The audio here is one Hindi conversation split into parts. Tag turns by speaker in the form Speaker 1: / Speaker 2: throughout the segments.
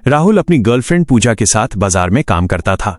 Speaker 1: राहुल अपनी गर्लफ्रेंड पूजा के साथ बाजार में काम करता था।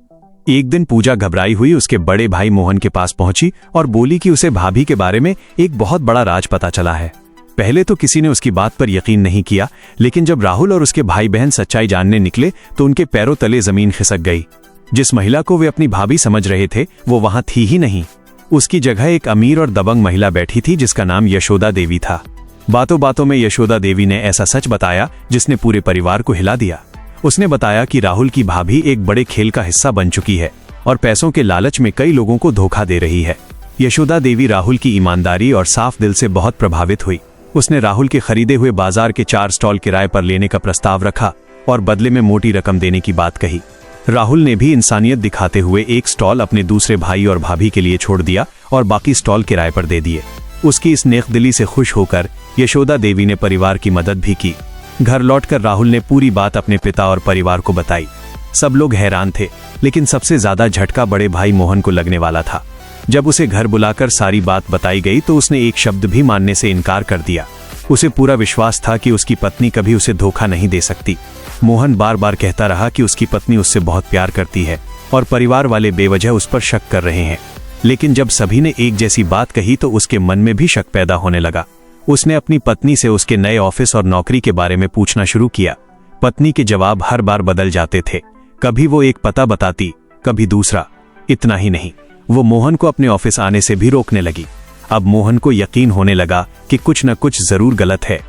Speaker 1: एक दिन पूजा घबराई हुई उसके बड़े भाई मोहन के पास पहुंची और बोली कि उसे भाभी के बारे में एक बहुत बड़ा राज पता चला है। पहले तो किसी ने उसकी बात पर यकीन नहीं किया, लेकिन जब राहुल और उसके भाई बहन सच्चाई जानने निकले तो उनके पैरों तले जमीन खिसक गई। जिस महिला को वे अपनी भाभी समझ रहे थे वो वहां थी ही नहीं। उसकी जगह एक अमीर और दबंग महिला बैठी थी जिसका नाम यशोदा देवी था। बातों बातों में यशोदा देवी ने ऐसा सच बताया जिसने पूरे परिवार को हिला दिया। उसने बताया कि राहुल की भाभी एक बड़े खेल का हिस्सा बन चुकी है और पैसों के लालच में कई लोगों को धोखा दे रही है। यशोदा देवी राहुल की ईमानदारी और साफ दिल से बहुत प्रभावित हुई। उसने राहुल के खरीदे हुए बाजार के 4 स्टॉल किराए पर लेने का प्रस्ताव रखा और बदले में मोटी रकम देने की बात कही। राहुल ने भी इंसानियत दिखाते हुए एक स्टॉल अपने दूसरे भाई और भाभी के लिए छोड़ दिया और बाकी स्टॉल किराए पर दे दिए। उसकी इस नेकदिली से खुश होकर यशोदा देवी ने परिवार की मदद भी की। घर लौटकर राहुल ने पूरी बात अपने पिता और परिवार को बताई। सब लोग हैरान थे, लेकिन सबसे ज्यादा झटका बड़े भाई मोहन को लगने वाला था। जब उसे घर बुलाकर सारी बात बताई गई तो उसने एक शब्द भी मानने से इनकार कर दिया। उसे पूरा विश्वास था कि उसकी पत्नी कभी उसे धोखा नहीं दे सकती। मोहन बार बार कहता रहा कि उसकी पत्नी उससे बहुत प्यार करती है और परिवार वाले बेवजह उस पर शक कर रहे हैं। लेकिन जब सभी ने एक जैसी बात कही तो उसके मन में भी शक पैदा होने लगा। उसने अपनी पत्नी से उसके नए ऑफिस और नौकरी के बारे में पूछना शुरू किया। पत्नी के जवाब हर बार बदल जाते थे। कभी वो एक पता बताती, कभी दूसरा। इतना ही नहीं, वो मोहन को अपने ऑफिस आने से भी रोकने लगी। अब मोहन को यकीन होने लगा कि कुछ न कुछ जरूर गलत है।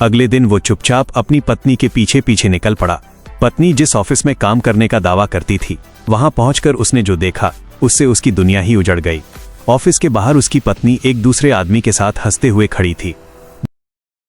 Speaker 1: अगले दिन वो चुपचाप अपनी पत्नी के पीछे पीछे निकल पड़ा। पत्नी जिस ऑफिस में काम करने का दावा करती थी, वहां पहुंचकर उसने जो देखा उससे उसकी दुनिया ही उजड़ गई। ऑफिस के बाहर उसकी पत्नी एक दूसरे आदमी के साथ हंसते हुए खड़ी थी।